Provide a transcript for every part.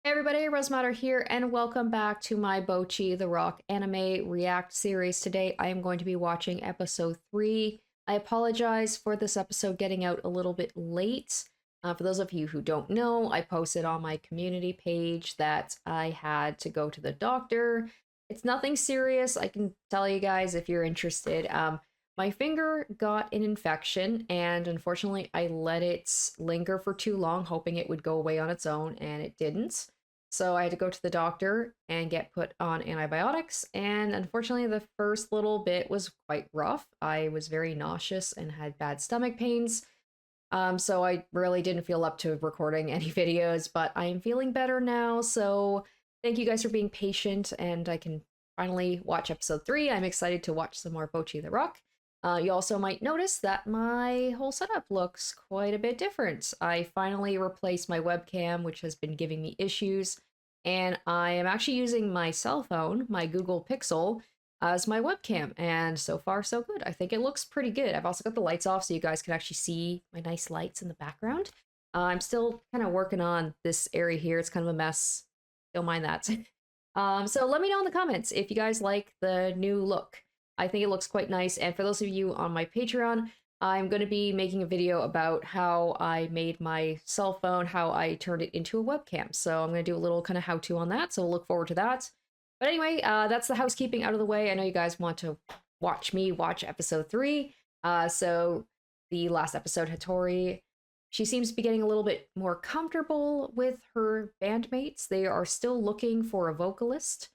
Hey everybody, Rosematter here, and welcome back to my Bocchi the Rock anime react series. Today I am going to be watching episode 3. I apologize for this episode getting out a little bit late. For those of you who don't know, I posted on my community page that I had to go to the doctor. It's nothing serious, I can tell you guys if you're interested. My finger got an infection, and unfortunately I let it linger for too long, hoping it would go away on its own, and it didn't. So I had to go to the doctor and get put on antibiotics. And unfortunately, the first little bit was quite rough. I was very nauseous and had bad stomach pains. So I really didn't feel up to recording any videos, but I am feeling better now. So thank you guys for being patient, and I can finally watch episode 3. I'm excited to watch some more Bocchi the Rock. You also might notice that my whole setup looks quite a bit different. I finally replaced my webcam, which has been giving me issues, and I am actually using my cell phone, my Google Pixel, as my webcam, and so far so good. I think it looks pretty good. I've also got the lights off so you guys can actually see my nice lights in the background. I'm still kind of working on this area here. It's kind of a mess. Don't mind that. So let me know in the comments if you guys like the new look. I think it looks quite nice, and for those of you on my Patreon, I'm going to be making a video about how I made my cell phone, how I turned it into a webcam. So I'm going to do a little kind of how-to on that, so we'll look forward to that. But anyway, that's the housekeeping out of the way. I know you guys want to watch me watch episode 3. So the last episode, Hattori, she seems to be getting a little bit more comfortable with her bandmates. They are still looking for a vocalist,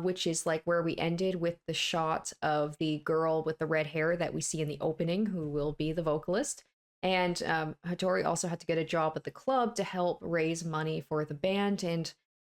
which is like where we ended with the shot of the girl with the red hair that we see in the opening, who will be the vocalist. And Hattori also had to get a job at the club to help raise money for the band. And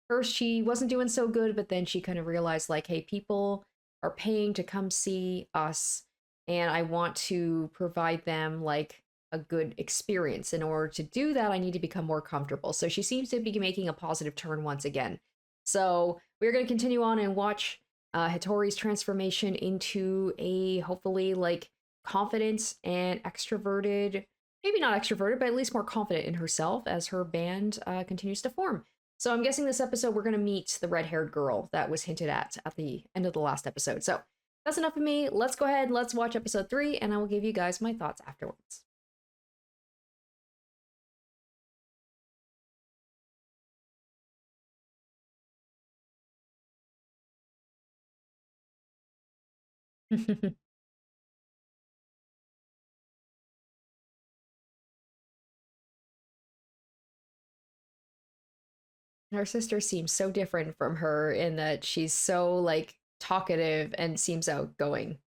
first she wasn't doing so good, but then she kind of realized, like, hey, people are paying to come see us, and I want to provide them like a good experience. In order to do that, I need to become more comfortable. So she seems to be making a positive turn once again. So we're going to continue on and watch Hattori's transformation into a hopefully like confident and extroverted, maybe not extroverted, but at least more confident in herself as her band continues to form. So I'm guessing this episode we're going to meet the red-haired girl that was hinted at the end of the last episode. So that's enough of me. Let's go ahead, let's watch episode 3, and I will give you guys my thoughts afterwards. Her sister seems so different from her in that she's so like talkative and seems outgoing.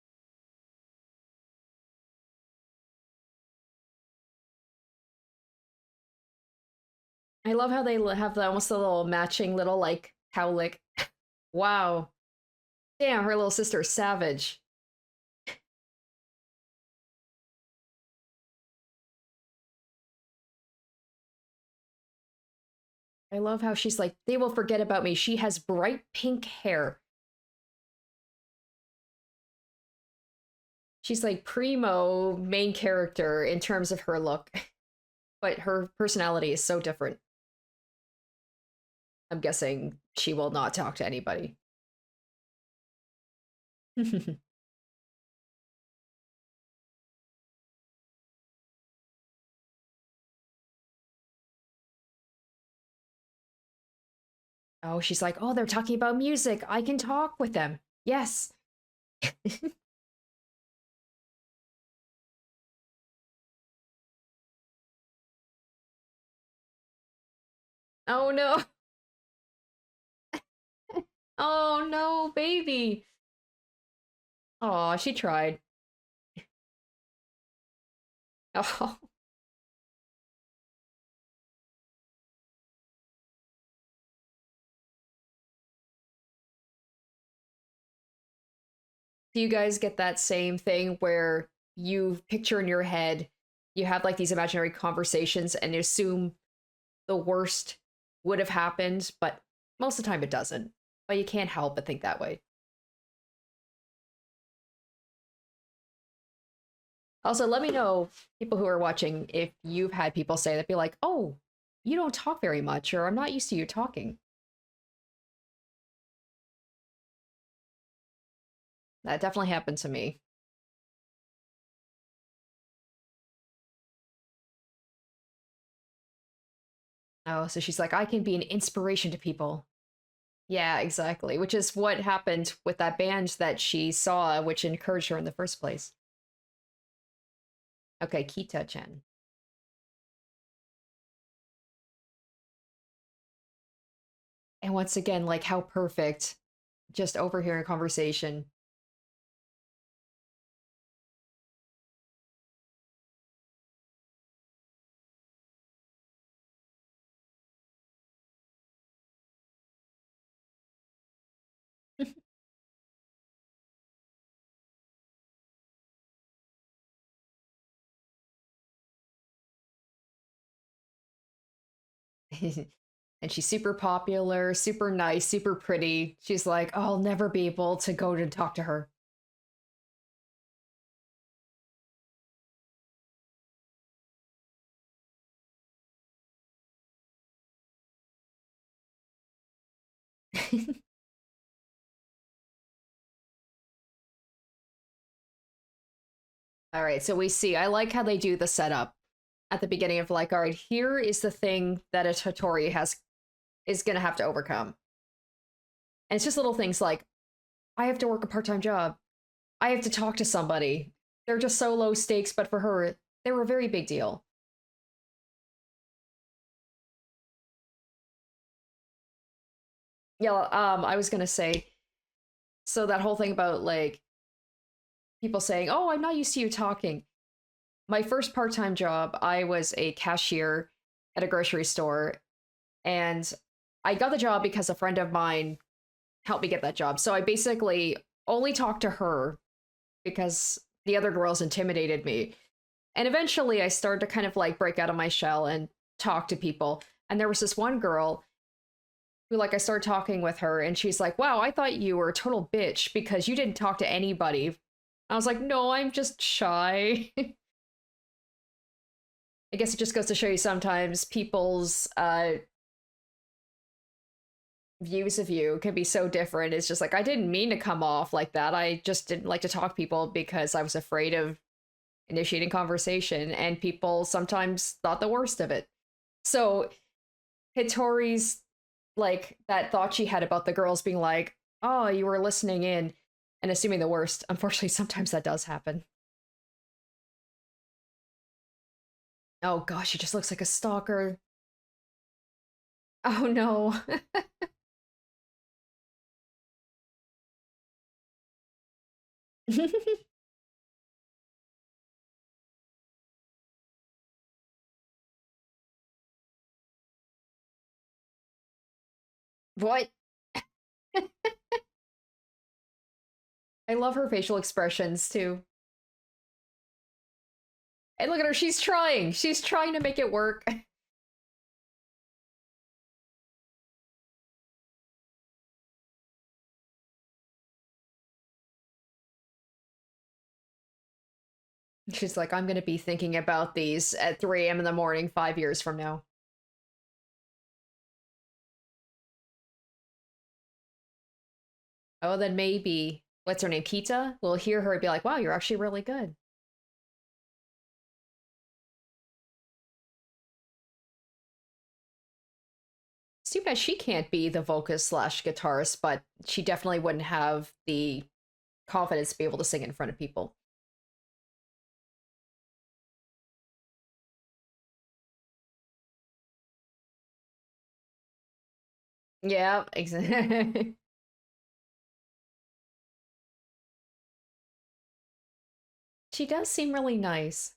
I love how they have the, almost a little matching little like cowlick. Wow. Damn, her little sister is savage. I love how she's like, they will forget about me. She has bright pink hair. She's like primo main character in terms of her look, but her personality is so different. I'm guessing she will not talk to anybody. Oh, she's like, oh, they're talking about music. I can talk with them. Yes. Oh no. Oh no, baby. Oh, she tried. Oh. Do you guys get that same thing where you picture in your head, you have like these imaginary conversations and you assume the worst would have happened, but most of the time it doesn't. But you can't help but think that way. Also, let me know, people who are watching, if you've had people say that, be like, oh, you don't talk very much, or I'm not used to you talking. That definitely happened to me. Oh, so she's like, I can be an inspiration to people. Yeah, exactly. Which is what happened with that band that she saw, which encouraged her in the first place. Okay, Kita-chan. And once again, like how perfect. Just overhearing a conversation. And she's super popular, super nice, super pretty. She's like, oh, I'll never be able to go to talk to her. All right, so we see. I like how they do the setup at the beginning of like, all right, here is the thing that a Totori has is gonna have to overcome. And it's just little things like, I have to work a part-time job. I have to talk to somebody. They're just so low stakes, but for her, they were a very big deal. Yeah, I was gonna say, so that whole thing about like people saying, "Oh, I'm not used to you talking." My first part-time job, I was a cashier at a grocery store, and I got the job because a friend of mine helped me get that job. So I basically only talked to her because the other girls intimidated me. And eventually I started to kind of like break out of my shell and talk to people. And there was this one girl who like I started talking with her and she's like, "Wow, I thought you were a total bitch because you didn't talk to anybody." I was like, "No, I'm just shy." I guess it just goes to show you sometimes people's views of you can be so different. It's just like I didn't mean to come off like that. I just didn't like to talk to people because I was afraid of initiating conversation, and people sometimes thought the worst of it. So Hitori's like that thought she had about the girls being like, "Oh, you were listening in and assuming the worst." Unfortunately, sometimes that does happen. Oh gosh, she just looks like a stalker. Oh no. What? I love her facial expressions too. And look at her, she's trying. She's trying to make it work. She's like, I'm going to be thinking about these at 3 a.m. in the morning 5 years from now. Oh, then maybe, what's her name? Kita? We'll hear her and be like, wow, you're actually really good. It's too bad she can't be the vocalist slash guitarist, but she definitely wouldn't have the confidence to be able to sing in front of people. Yeah, exactly. She does seem really nice.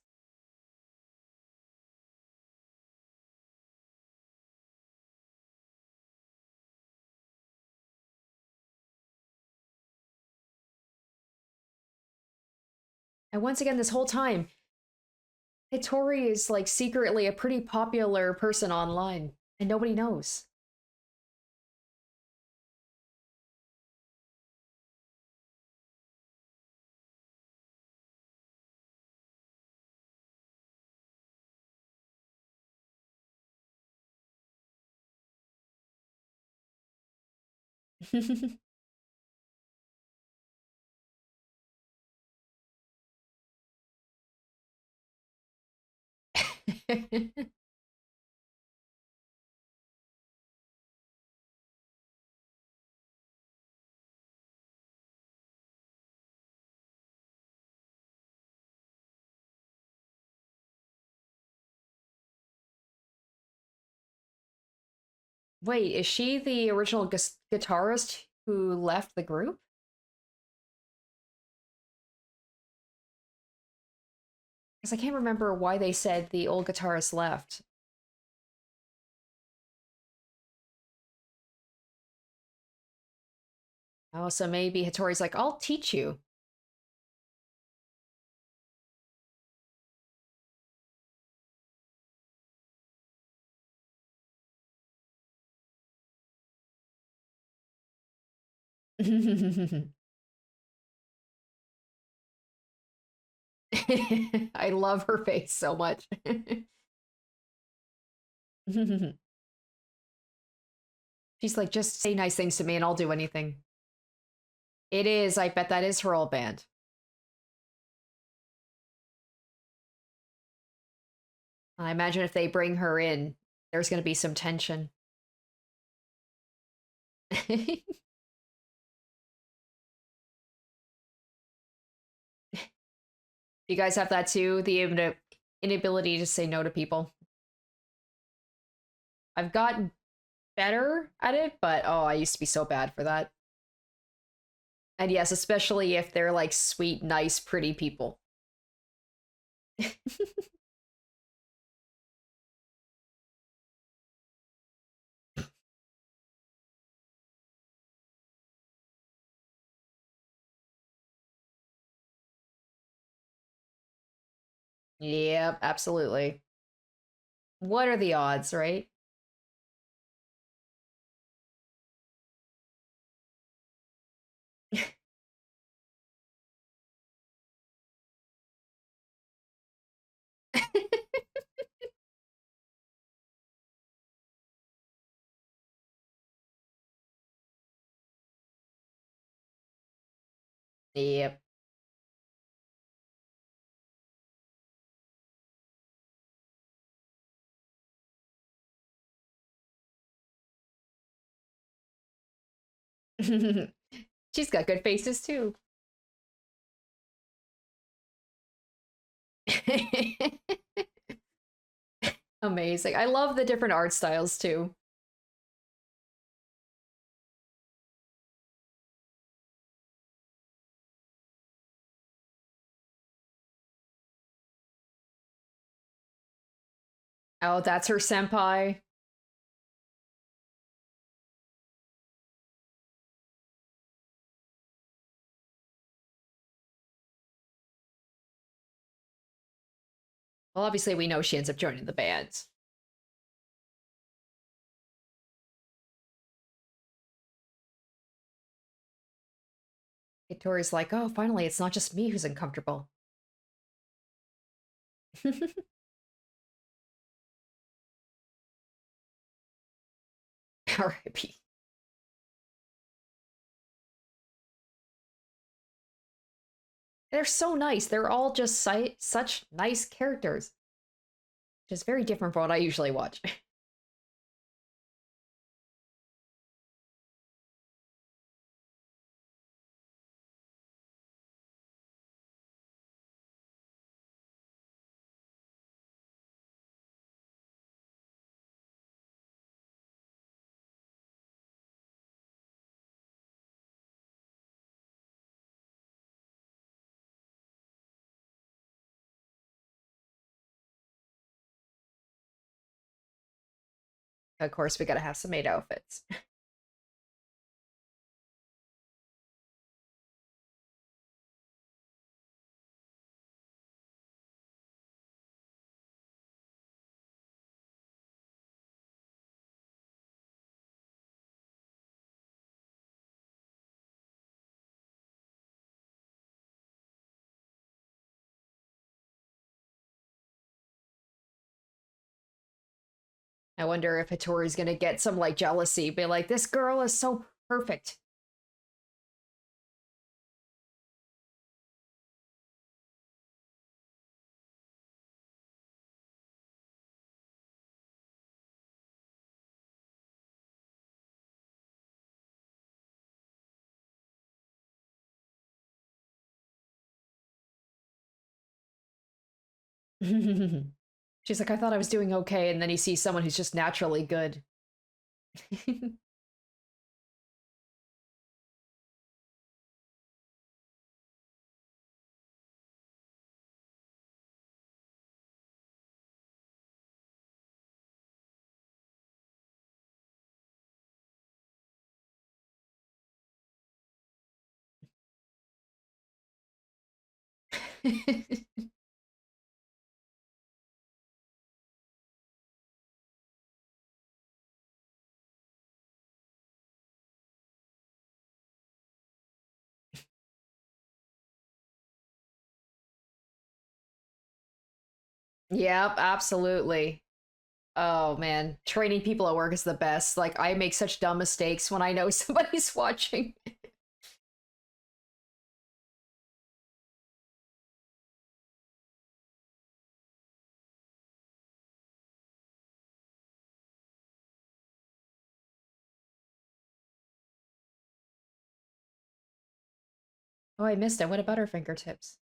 And once again, this whole time, Hitori is like secretly a pretty popular person online, and nobody knows. Wait, is she the original guitarist who left the group? Because I can't remember why they said the old guitarist left. Oh, so maybe Hattori's like, I'll teach you. I love her face so much. She's like, just say nice things to me and I'll do anything. It is. I bet that is her old band. I imagine if they bring her in, there's going to be some tension. You guys have that too? The inability to say no to people. I've gotten better at it, but oh, I used to be so bad for that. And yes, especially if they're like sweet, nice, pretty people. Yep, absolutely. What are the odds, right? Yep. She's got good faces too. Amazing. I love the different art styles too. Oh, that's her senpai. Well, obviously we know she ends up joining the band. Tori's like, oh, finally, it's not just me who's uncomfortable. R.I.P. They're so nice. They're all just such nice characters, which is very different from what I usually watch. Of course, we gotta have some maid outfits. I wonder if Hattori's gonna get some like jealousy, be like, this girl is so Perfect. She's like, I thought I was doing okay, and then he sees someone who's just naturally good. Yep, absolutely. Oh man, training people at work is the best. Like I make such dumb mistakes when I know somebody's watching. Oh, I missed it. What about her fingertips?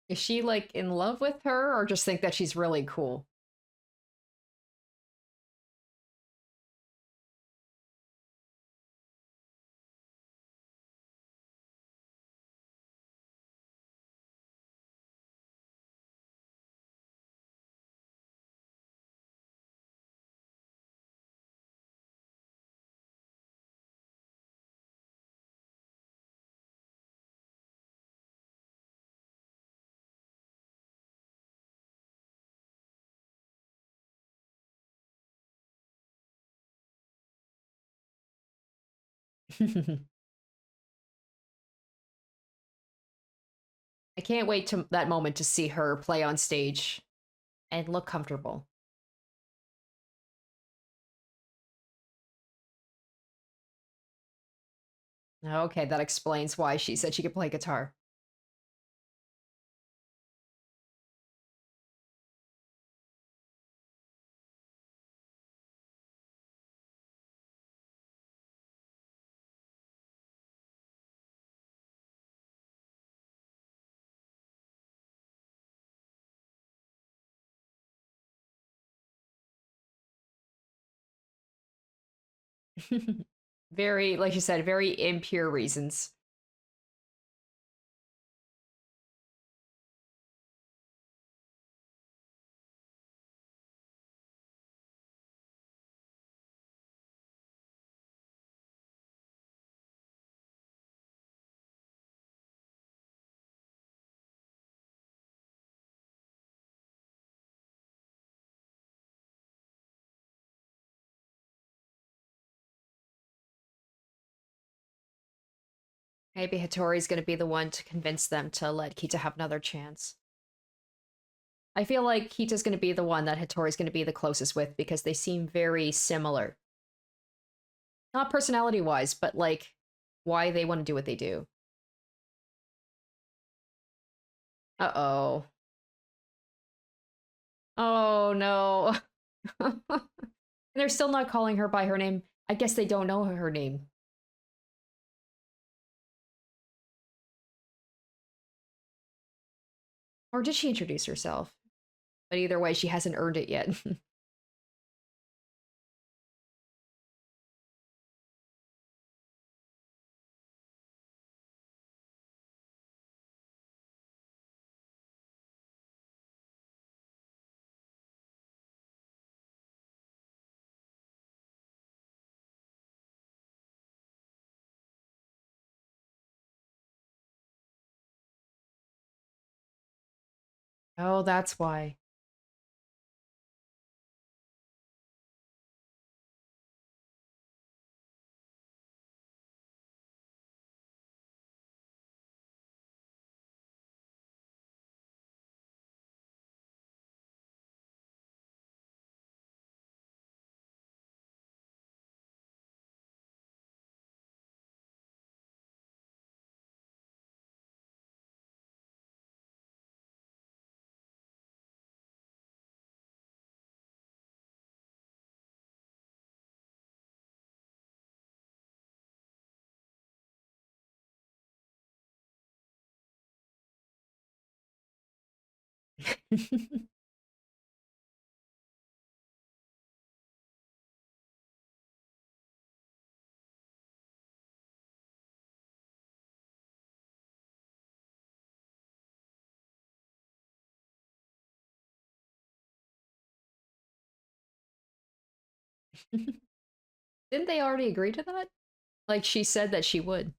Is she like in love with her or just think that she's really cool? I can't wait to that moment to see her play on stage and look comfortable. Okay, that explains why she said she could play guitar. Very, like you said, very impure reasons. Maybe Hattori's going to be the one to convince them to let Kita have another chance. I feel like Kita's going to be the one that Hattori's going to be the closest with because they seem very similar. Not personality wise, but like why they want to do what they do. Uh oh. Oh no. They're still not calling her by her name. I guess they don't know her name. Or did she introduce herself? But either way, she hasn't earned it yet. Oh, that's why. Didn't they already agree to that? Like she said that she would.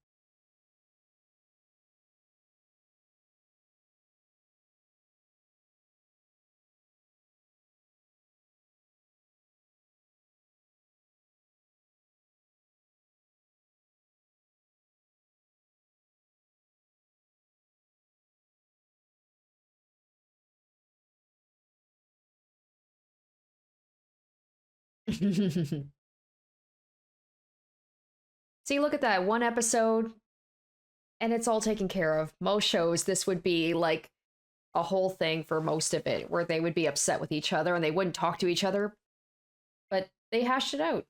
See, look at that one episode, and it's all taken care of. Most shows, this would be like a whole thing for most of it, where they would be upset with each other and they wouldn't talk to each other, but they hashed it out.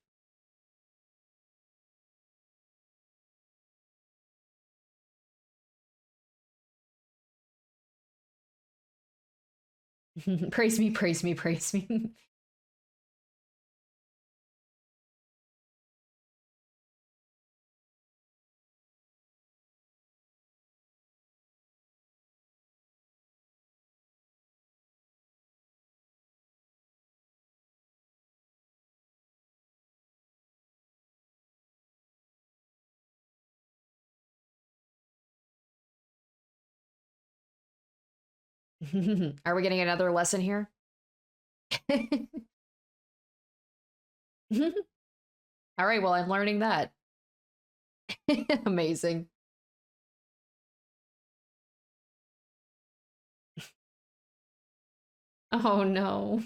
Praise me, praise me, praise me. Are we getting another lesson here? All right, well, I'm learning that. Amazing. Oh no.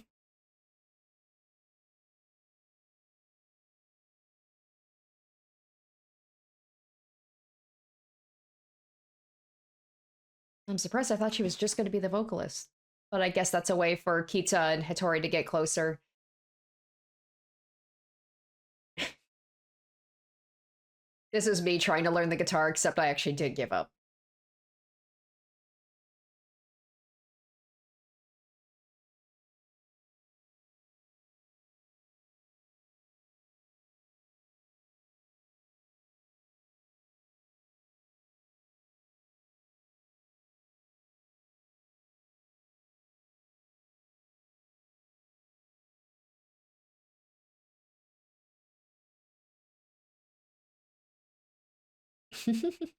I'm surprised. I thought she was just going to be the vocalist. But I guess that's a way for Kita and Hattori to get closer. This is me trying to learn the guitar, except I actually did give up.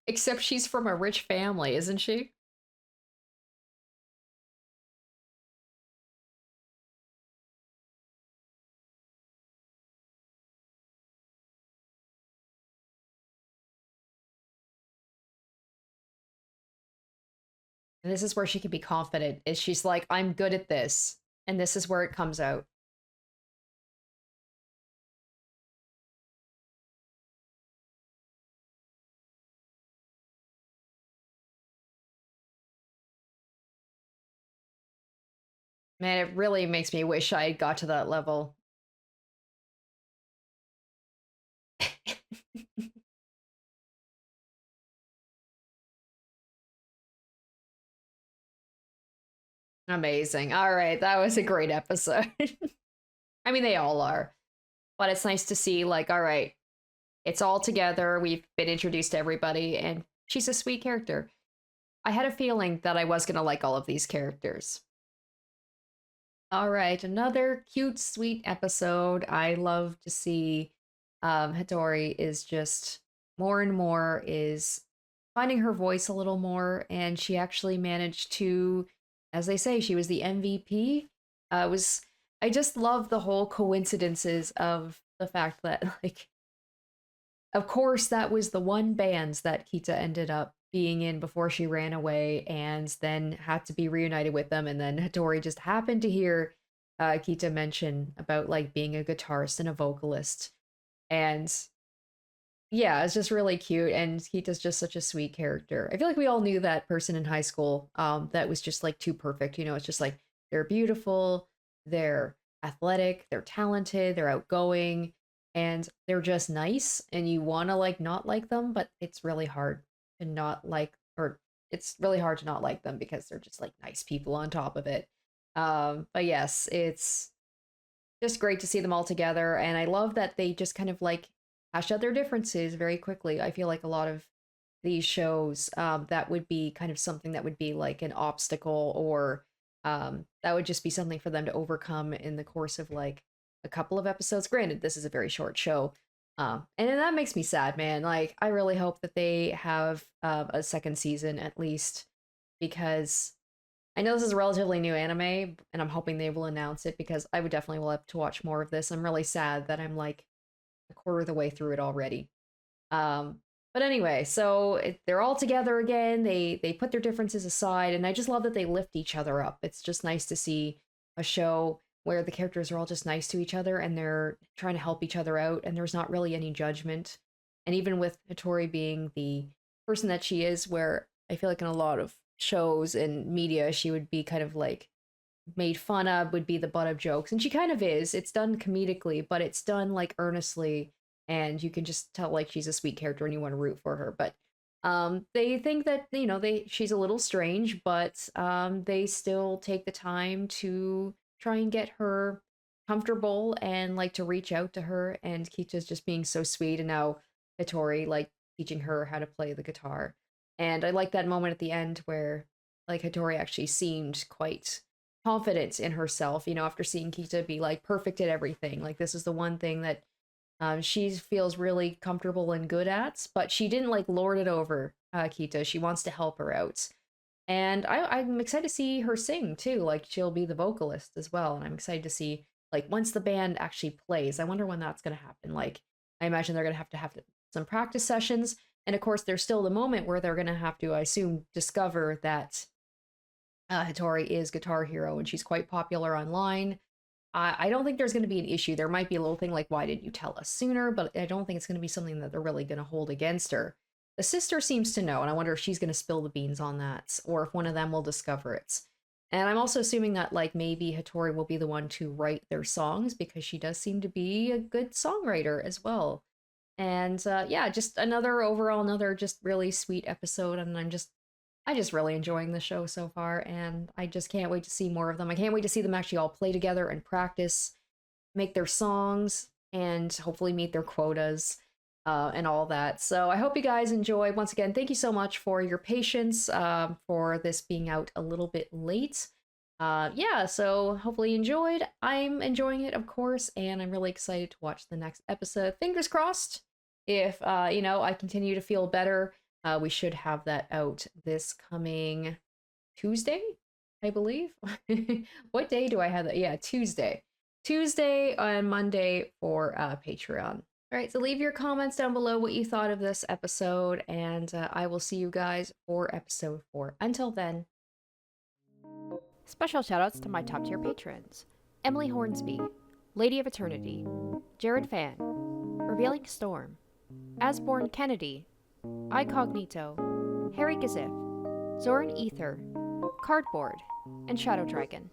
Except she's from a rich family, isn't she? And this is where she can be confident. Is she's like, I'm good at this, and this is where it comes out. Man, it really makes me wish I got to that level. Amazing. All right, that was a great episode. I mean, they all are, but it's nice to see, like, all right, it's all together. We've been introduced to everybody, and she's a sweet character. I had a feeling that I was going to like all of these characters. All right, another cute, sweet episode. I love to see Hattori is just more and more is finding her voice a little more, and she actually managed to as they say, she was the MVP. Was I just love the whole coincidences of the fact that, like, of course, that was the one band that Kita ended up being in before she ran away and then had to be reunited with them. And then Hattori just happened to hear Kita mention about like being a guitarist and a vocalist. And yeah, it's just really cute. And Kita's just such a sweet character. I feel like we all knew that person in high school that was just like too perfect. You know, it's just like they're beautiful, they're athletic, they're talented, they're outgoing, and they're just nice. And you want to like not like them, but it's really hard to not like, or it's really hard to not like them because they're just like nice people on top of it. But yes, it's just great to see them all together. And I love that they just kind of like hashed out their differences very quickly. I feel like a lot of these shows, that would be kind of something that would be like an obstacle, or that would just be something for them to overcome in the course of like a couple of episodes. Granted, this is a very short show. And then that makes me sad, man. Like, I really hope that they have a second season at least, because I know this is a relatively new anime, and I'm hoping they will announce it because I would definitely love to watch more of this. I'm really sad that I'm like a quarter of the way through it already. Um, but anyway, so they're all together again. They put their differences aside, and I just love that they lift each other up. It's just nice to see a show where the characters are all just nice to each other and they're trying to help each other out, and there's not really any judgment. And even with Hattori being the person that she is, where I feel like in a lot of shows and media, she would be kind of like made fun of, would be the butt of jokes, and she kind of is. It's done comedically, but it's done like earnestly, and you can just tell like she's a sweet character and you want to root for her. But they think that, you know, she's a little strange, but they still take the time to try and get her comfortable and like to reach out to her. And Kita's just being so sweet, and now Hattori like teaching her how to play the guitar. And I like that moment at the end where like Hattori actually seemed quite confident in herself, you know, after seeing Kita be like perfect at everything. Like, this is the one thing that she feels really comfortable and good at, but she didn't like lord it over Kita. She wants to help her out. And I'm excited to see her sing too. Like, she'll be the vocalist as well. And I'm excited to see, like, once the band actually plays, I wonder when that's going to happen. Like, I imagine they're going to have some practice sessions. And of course, there's still the moment where they're going to have to, I assume, discover that Hattori is Guitar Hero, and she's quite popular online. I don't think there's going to be an issue. There might be a little thing like, why didn't you tell us sooner? But I don't think it's going to be something that they're really going to hold against her. The sister seems to know, and I wonder if she's going to spill the beans on that, or if one of them will discover it. And I'm also assuming that, like, maybe Hattori will be the one to write their songs, because she does seem to be a good songwriter as well. And yeah, just another just really sweet episode, and I just really enjoying the show so far, and I just can't wait to see more of them. I can't wait to see them actually all play together and practice, make their songs, and hopefully meet their quotas and all that. So I hope you guys enjoy. Once again, thank you so much for your patience for this being out a little bit late. Yeah, so hopefully you enjoyed. I'm enjoying it, of course, and I'm really excited to watch the next episode. Fingers crossed, if, you know, I continue to feel better. We should have that out this coming Tuesday, I believe. What day do I have that? Yeah, Tuesday. Tuesday and Monday for Patreon. All right, so leave your comments down below what you thought of this episode, and I will see you guys for episode 4. Until then. Special shoutouts to my top tier patrons: Emily Hornsby, Lady of Eternity, Jared Fan, Revealing Storm, Asborn Kennedy, Icognito, Harry Gazif, Zoran Ether, Cardboard, and Shadow Dragon.